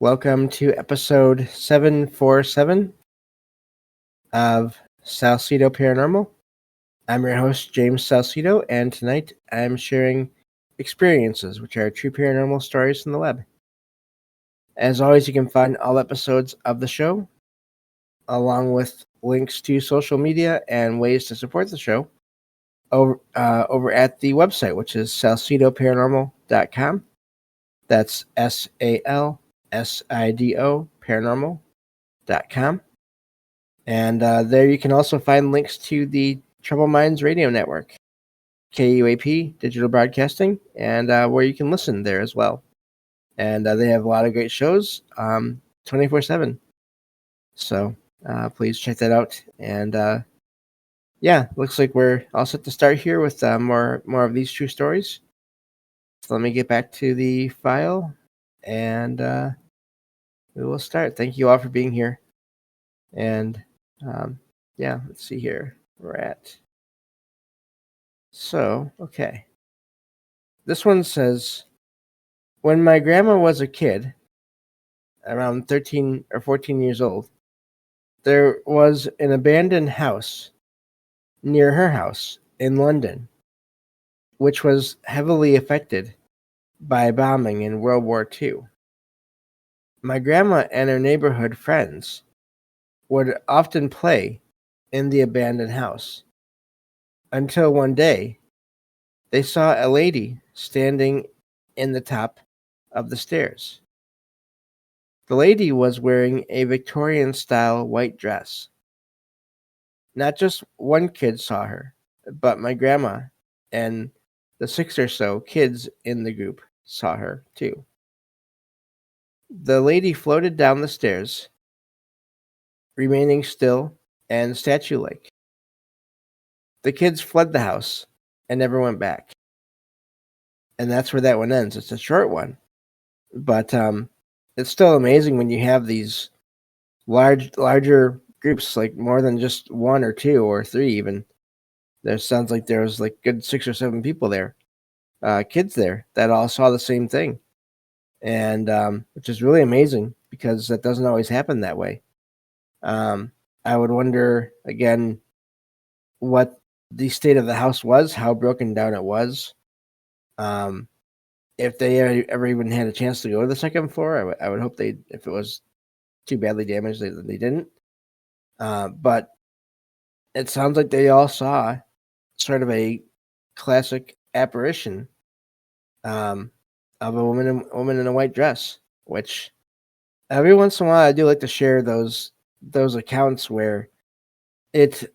Welcome to episode 747 of Salsido Paranormal. I'm your host, James Salsido, and tonight I'm sharing experiences, which are true paranormal stories from the web. As always, you can find all episodes of the show, along with links to social media and ways to support the show, over at the website, which is salsidoparanormal.com. That's SALSIDO paranormal.com. And there you can also find links to the Trouble Minds Radio Network, KUAP Digital Broadcasting, and where you can listen there as well. And they have a lot of great shows 24/7. So please check that out. And looks like we're all set to start here with more of these true stories. So let me get back to the file, and we will start. Thank you all for being here. And let's see here. We're at. So, okay. This one says, when my grandma was a kid, around 13 or 14 years old, there was an abandoned house near her house in London, which was heavily affected by bombing in World War II. My grandma and her neighborhood friends would often play in the abandoned house until one day they saw a lady standing in the top of the stairs. The lady was wearing a Victorian-style white dress. Not just one kid saw her, but my grandma and the 6 or so kids in the group saw her too. The lady floated down the stairs, remaining still and statue-like. The kids fled the house and never went back. And that's where that one ends. It's a short one, but it's still amazing when you have these larger groups, like more than just one or two or three even. There sounds like there was like good 6 or 7 people there, kids there, that all saw the same thing. And which is really amazing because that doesn't always happen that way. I would wonder again what the state of the house was, how broken down it was. If they ever even had a chance to go to the second floor, I would hope if it was too badly damaged, they didn't. But it sounds like they all saw sort of a classic apparition of a woman in a white dress, which every once in a while I do like to share those accounts where it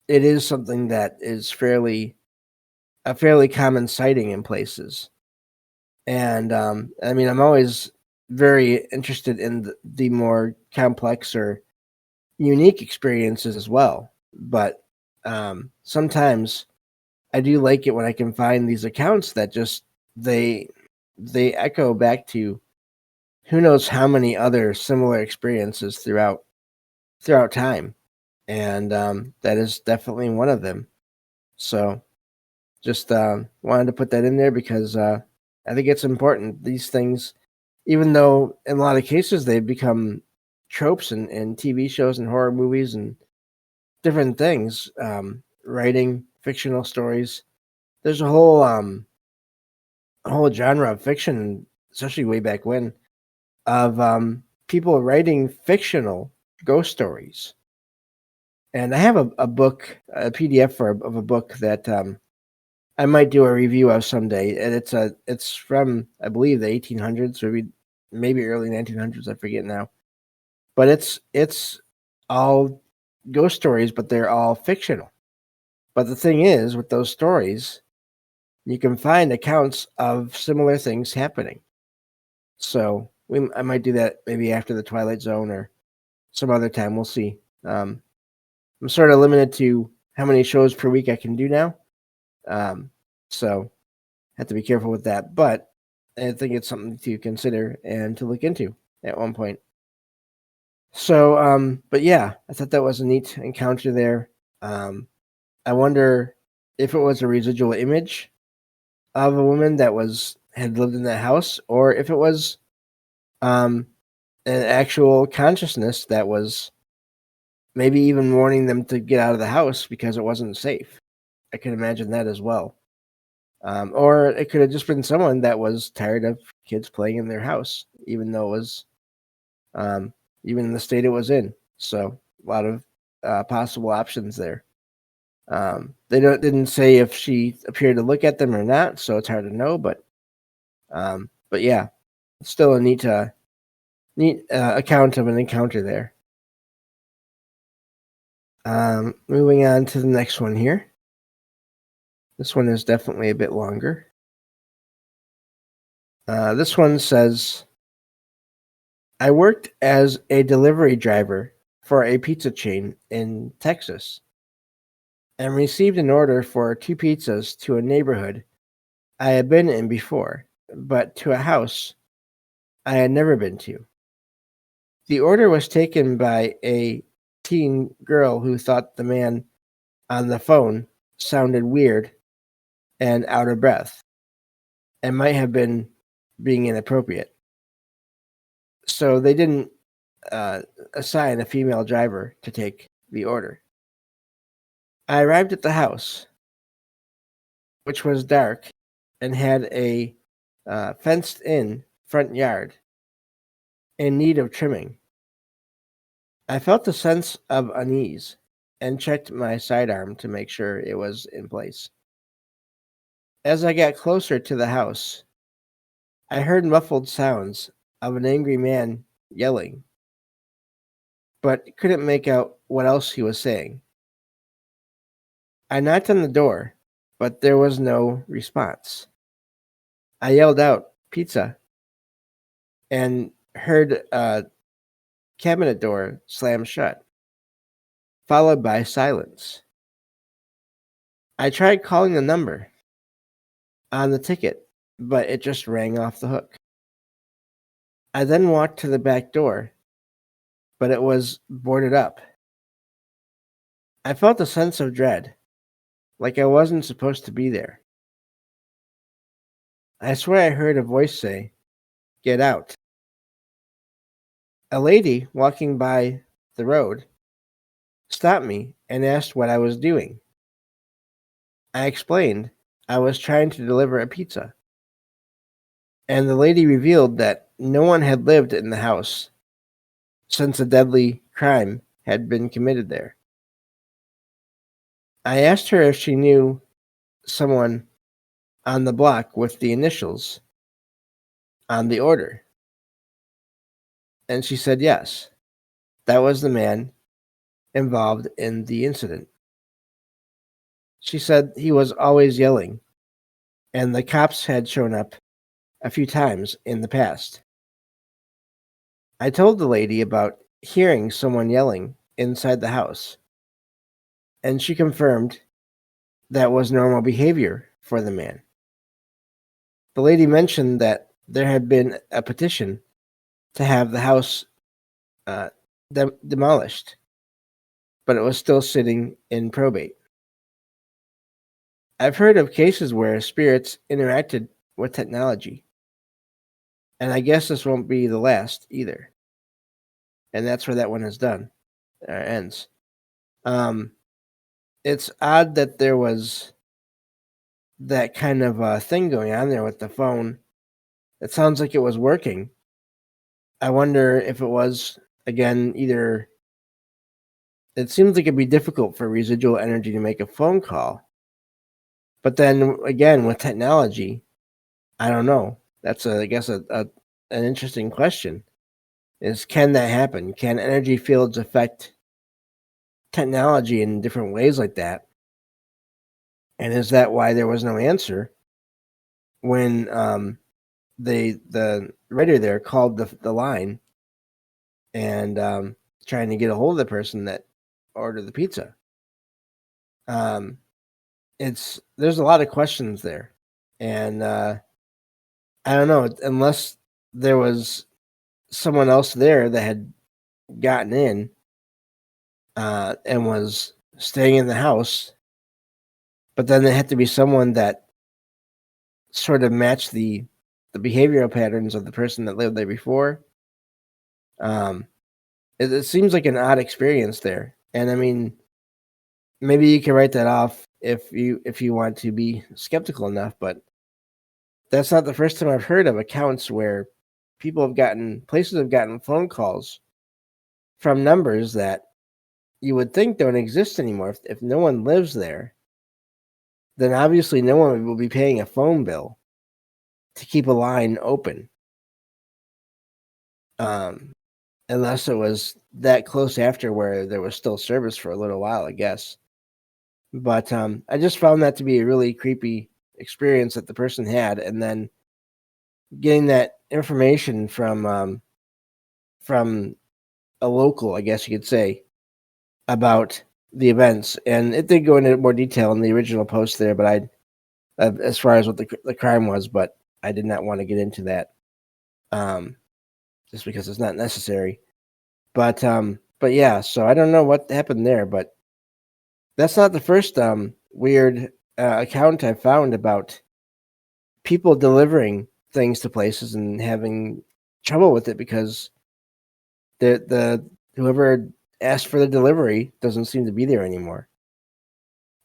is something that is a fairly common sighting in places. And I mean, I'm always very interested in the more complex or unique experiences as well. But sometimes I do like it when I can find these accounts that just they echo back to who knows how many other similar experiences throughout time. And that is definitely one of them. So just wanted to put that in there because I think it's important. These things, even though in a lot of cases they've become tropes in TV shows and horror movies and different things, writing fictional stories. There's a whole genre of fiction, especially way back when, of people writing fictional ghost stories. And I have a book, a PDF of a book that I might do a review of someday. And it's from, I believe, the 1800s, or maybe early 1900s. I forget now. But it's all ghost stories, but they're all fictional. But the thing is, with those stories, you can find accounts of similar things happening. So I might do that maybe after the Twilight Zone or some other time. We'll see. I'm sort of limited to how many shows per week I can do now. So have to be careful with that. But I think it's something to consider and to look into at one point. So, but yeah, I thought that was a neat encounter there. I wonder if it was a residual image of a woman that had lived in that house, or if it was an actual consciousness that was maybe even warning them to get out of the house because it wasn't safe. I can imagine that as well. Or it could have just been someone that was tired of kids playing in their house, even though it was, even in the state it was in. So a lot of possible options there. They didn't say if she appeared to look at them or not, so it's hard to know. But yeah, it's still a neat account of an encounter there. Moving on to the next one here. This one is definitely a bit longer. This one says, I worked as a delivery driver for a pizza chain in Texas and received an order for 2 pizzas to a neighborhood I had been in before, but to a house I had never been to. The order was taken by a teen girl who thought the man on the phone sounded weird and out of breath and might have been being inappropriate. So they didn't assign a female driver to take the order. I arrived at the house, which was dark and had a fenced-in front yard in need of trimming. I felt a sense of unease and checked my sidearm to make sure it was in place. As I got closer to the house, I heard muffled sounds of an angry man yelling, but couldn't make out what else he was saying. I knocked on the door, but there was no response. I yelled out, "Pizza," and heard a cabinet door slam shut, followed by silence. I tried calling the number on the ticket, but it just rang off the hook. I then walked to the back door, but it was boarded up. I felt a sense of dread, like I wasn't supposed to be there. I swear I heard a voice say, "Get out." A lady walking by the road stopped me and asked what I was doing. I explained I was trying to deliver a pizza, and the lady revealed that no one had lived in the house since a deadly crime had been committed there. I asked her if she knew someone on the block with the initials on the order, and she said yes. That was the man involved in the incident. She said he was always yelling, and the cops had shown up a few times in the past. I told the lady about hearing someone yelling inside the house, and she confirmed that was normal behavior for the man. The lady mentioned that there had been a petition to have the house demolished, but it was still sitting in probate. I've heard of cases where spirits interacted with technology, and I guess this won't be the last either. And that's where that one is done, or ends. It's odd that there was that kind of thing going on there with the phone. It sounds like it was working. I wonder if it was, again, either. It seems like it'd be difficult for residual energy to make a phone call. But then again, with technology, I don't know. That's, I guess, an interesting question. Is can that happen? Can energy fields affect technology in different ways like that? And is that why there was no answer when the writer there called the line and trying to get a hold of the person that ordered the pizza? There's a lot of questions there, and I don't know, unless there was someone else there that had gotten in and was staying in the house, but then there had to be someone that sort of matched the behavioral patterns of the person that lived there before. Um, it seems like an odd experience there, and I mean, maybe you can write that off if you want to be skeptical enough, but that's not the first time I've heard of accounts where places have gotten phone calls from numbers that you would think don't exist anymore. If no one lives there, then obviously no one will be paying a phone bill to keep a line open, um, unless it was that close after where there was still service for a little while, I guess. But I just found that to be a really creepy experience that the person had, and then getting that information from a local, I guess you could say, about the events, and it did go into more detail in the original post there, but as far as what the crime was, but I did not want to get into that, um, just because it's not necessary. But yeah, so I don't know what happened there, but that's not the first weird account I found about people delivering things to places and having trouble with it because the whoever asked for the delivery doesn't seem to be there anymore.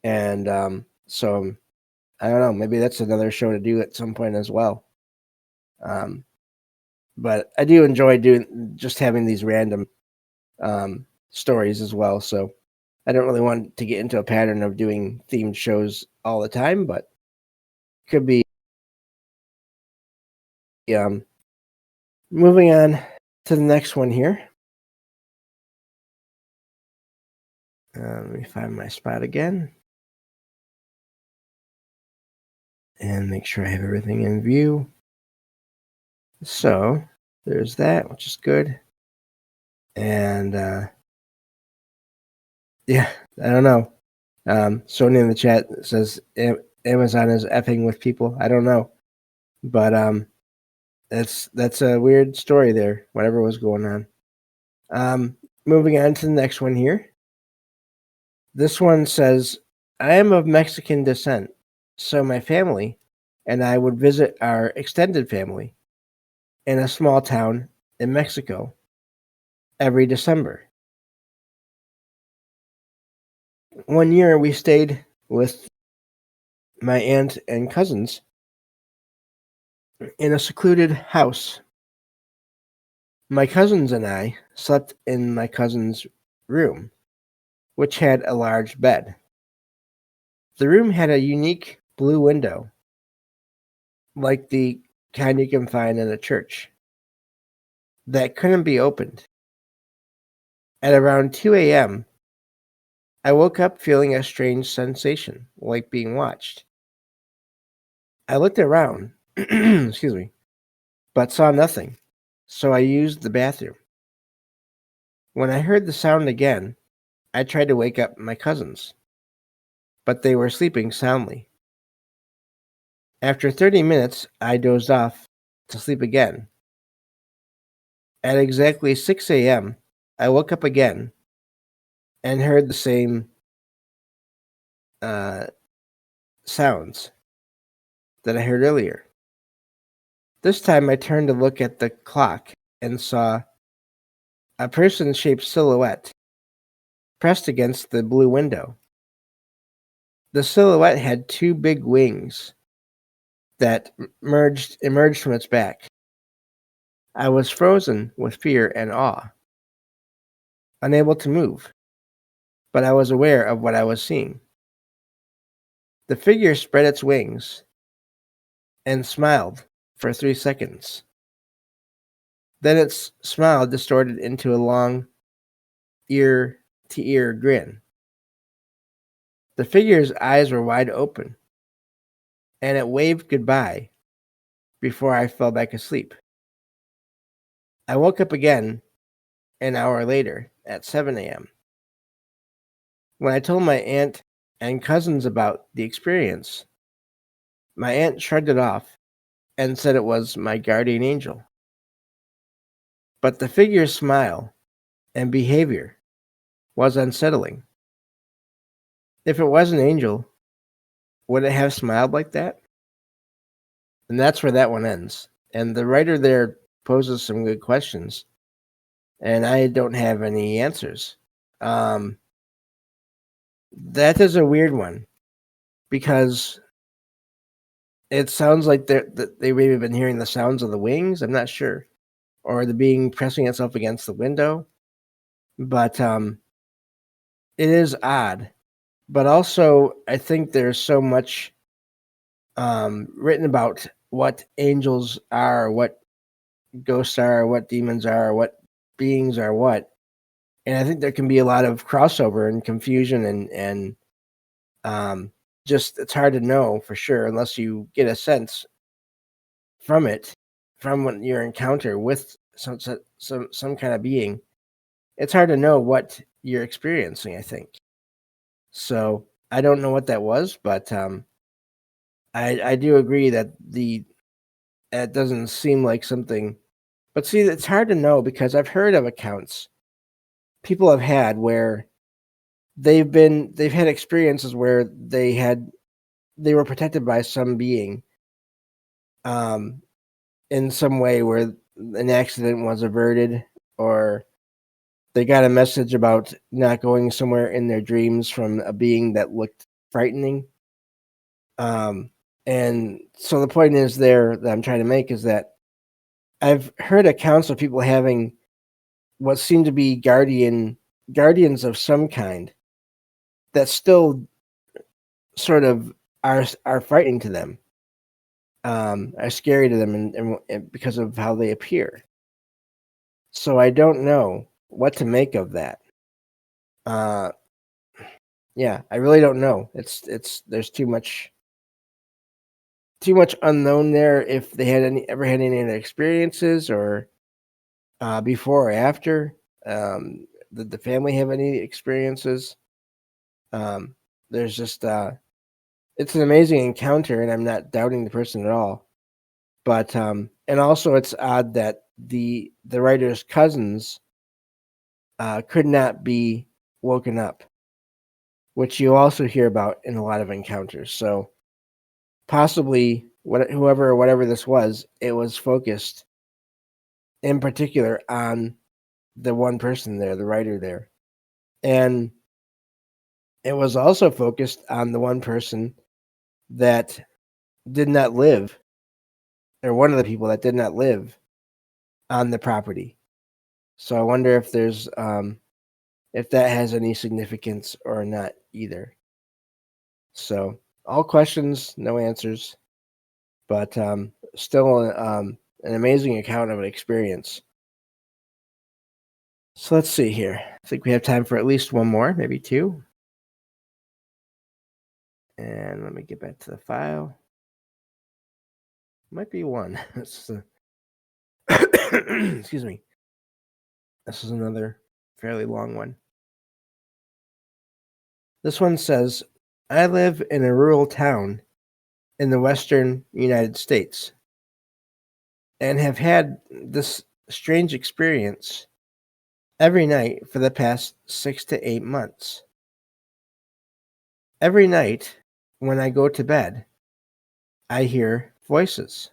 And so I don't know, maybe that's another show to do at some point as well. Um, but I do enjoy doing just having these random stories as well. So I don't really want to get into a pattern of doing themed shows all the time, but could be um, moving on to the next one here. Let me find my spot again and make sure I have everything in view. So there's that, which is good. And yeah, I don't know. Sony in the chat says Amazon is effing with people. I don't know, but that's a weird story there. Whatever was going on. Moving on to the next one here. This one says, I am of Mexican descent, so my family and I would visit our extended family in a small town in Mexico every December. One year we stayed with my aunt and cousins in a secluded house. My cousins and I slept in my cousin's room, which had a large bed. The room had a unique blue window, like the kind you can find in a church, that couldn't be opened. At around 2 a.m., I woke up feeling a strange sensation, like being watched. I looked around, excuse me, but saw nothing, so I used the bathroom. When I heard the sound again, I tried to wake up my cousins, but they were sleeping soundly. After 30 minutes, I dozed off to sleep again. At exactly 6 a.m., I woke up again and heard the same uh, sounds that I heard earlier. This time I turned to look at the clock and saw a person-shaped silhouette pressed against the blue window. The silhouette had two big wings that emerged from its back. I was frozen with fear and awe, unable to move, but I was aware of what I was seeing. The figure spread its wings and smiled for 3 seconds. Then its smile distorted into a long ear-to-ear grin. The figure's eyes were wide open, and it waved goodbye before I fell back asleep. I woke up again an hour later at 7 a.m. When I told my aunt and cousins about the experience, my aunt shrugged it off and said it was my guardian angel. But the figure's smile and behavior was unsettling. If it was an angel, would it have smiled like that? And that's where that one ends. And the writer there poses some good questions. and I don't have any answers. Um, that is a weird one because it sounds like they may have been hearing the sounds of the wings. I'm not sure, or the being pressing itself against the window. But it is odd. But also, I think there's so much written about what angels are, what ghosts are, what demons are, what beings are, what. And I think there can be a lot of crossover and confusion and um, just it's hard to know for sure unless you get a sense from it, from what your encounter with some kind of being. It's hard to know what you're experiencing, I think. So I don't know what that was, but I do agree that it doesn't seem like something. But see, it's hard to know because I've heard of accounts people have had where they've had experiences where they were protected by some being um in some way where an accident was averted, or they got a message about not going somewhere in their dreams from a being that looked frightening. Um, and so the point is there that I'm trying to make is that I've heard accounts of people having what seem to be guardians of some kind that still sort of are frightening to them, are scary to them, and because of how they appear. So I don't know what to make of that. Uh, yeah, I really don't know. It's there's too much unknown there. If they had ever had any other experiences, or before or after, did the family have any experiences? Um, there's just it's an amazing encounter, and I'm not doubting the person at all. But and also it's odd that the writer's cousins could not be woken up, which you also hear about in a lot of encounters. So possibly whoever or whatever this was, it was focused in particular on the one person there, the writer there. And it was also focused on the one person that did not live, or one of the people that did not live on the property. So I wonder if that has any significance or not either. So all questions, no answers, but still an amazing account of an experience. So let's see here. I think we have time for at least one more, maybe two. And let me get back to the file. Might be one. Excuse me. This is another fairly long one. This one says, I live in a rural town in the western United States and have had this strange experience every night for the past 6 to 8 months. Every night when I go to bed, I hear voices.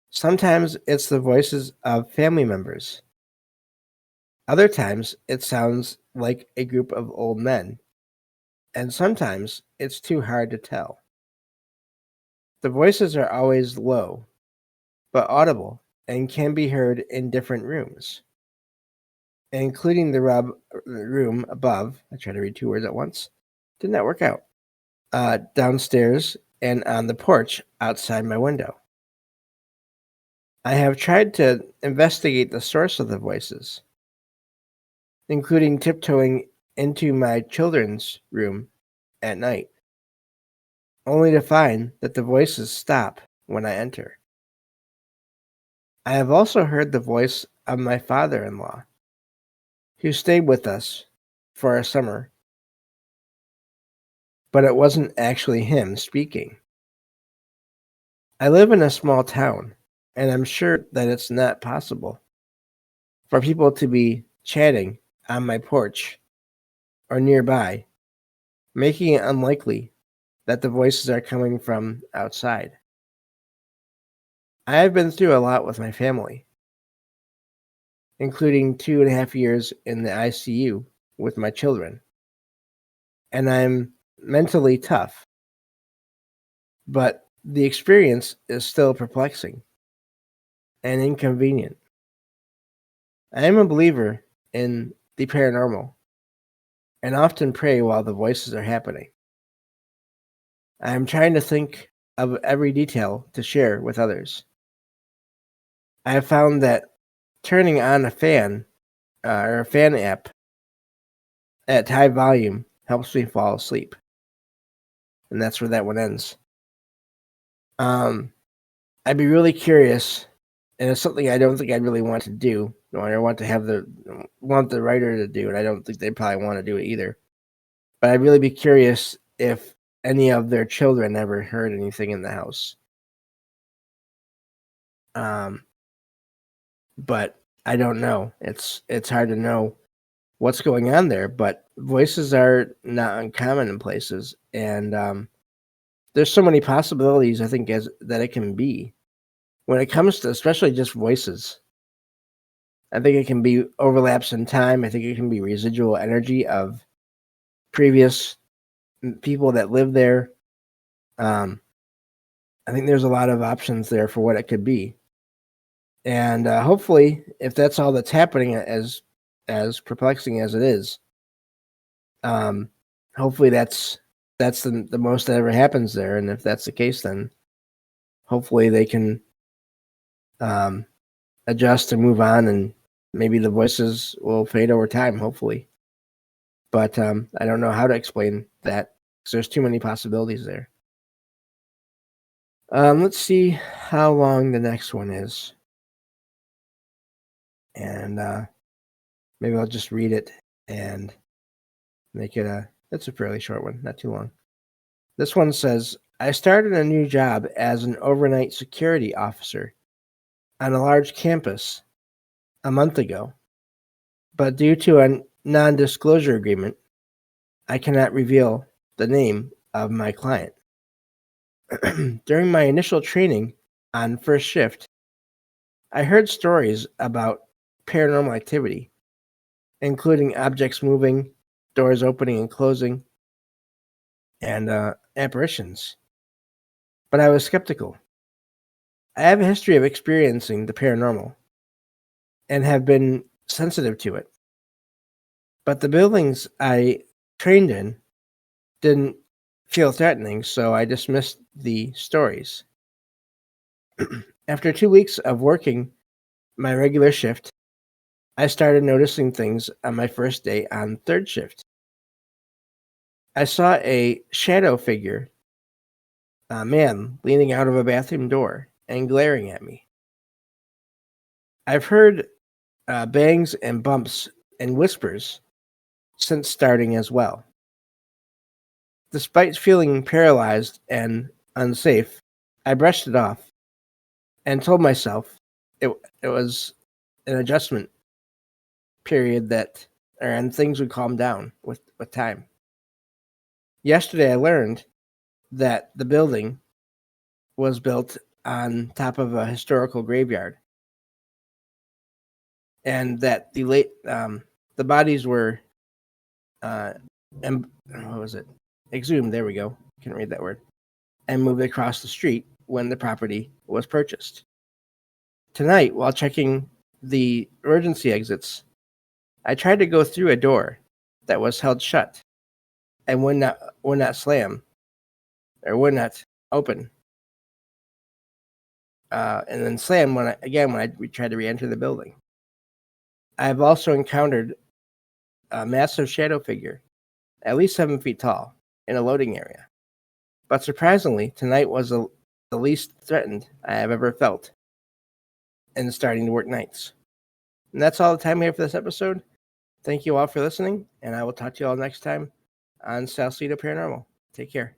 Sometimes it's the voices of family members. Other times it sounds like a group of old men, and sometimes it's too hard to tell. The voices are always low, but audible, and can be heard in different rooms, including the room above. I tried to read two words at once. Did not work out. Downstairs and on the porch outside my window. I have tried to investigate the source of the voices, including tiptoeing into my children's room at night, only to find that the voices stop when I enter. I have also heard the voice of my father-in-law, who stayed with us for a summer, but it wasn't actually him speaking. I live in a small town, and I'm sure that it's not possible for people to be chatting on my porch or nearby, making it unlikely that the voices are coming from outside. I have been through a lot with my family. including 2.5 years in the ICU with my children. And I'm mentally tough, but the experience is still perplexing and inconvenient. I am a believer in the paranormal and often pray while the voices are happening. I am trying to think of every detail to share with others. I have found that turning on a fan or a fan app at high volume helps me fall asleep. And that's where that one ends. I'd be really curious, and it's something I don't think I'd really want to do, or I want the writer to do, and I don't think they probably want to do it either. But I'd really be curious if any of their children ever heard anything in the house. But I don't know. It's hard to know what's going on there, but voices are not uncommon in places, and there's so many possibilities I think that it can be. When it comes to especially just voices, I think it can be overlaps in time. I think it can be residual energy of previous people that live there. I think there's a lot of options there for what it could be. And hopefully, if that's all that's happening, as perplexing as it is, hopefully that's the most that ever happens there. And if that's the case, then hopefully they can adjust and move on, and maybe the voices will fade over time, hopefully. But I don't know how to explain that because there's too many possibilities there. Let's see how long the next one is. And maybe I'll just read it and make it it's a fairly short one, not too long. This one says, I started a new job as an overnight security officer on a large campus a month ago. But due to a non-disclosure agreement, I cannot reveal the name of my client. During my initial training on first shift, I heard stories about paranormal activity, including objects moving, doors opening and closing, and apparitions. But I was skeptical. I have a history of experiencing the paranormal and have been sensitive to it. But the buildings I trained in didn't feel threatening, so I dismissed the stories. After 2 weeks of working my regular shift, I started noticing things on my first day on third shift. I saw a shadow figure, a man leaning out of a bathroom door and glaring at me. I've heard bangs and bumps and whispers since starting as well. Despite feeling paralyzed and unsafe, I brushed it off and told myself it was an adjustment period and things would calm down with time. Yesterday, I learned that the building was built on top of a historical graveyard, and that the bodies were exhumed. There we go. Can't read that word. And moved across the street when the property was purchased. Tonight, while checking the emergency exits, I tried to go through a door that was held shut and would not slam or would not open, and then slam when I tried to re-enter the building. I have also encountered a massive shadow figure, at least 7 feet tall, in a loading area. But surprisingly, tonight was the least threatened I have ever felt in starting to work nights. And that's all the time we have for this episode. Thank you all for listening, and I will talk to you all next time on Salsido Paranormal. Take care.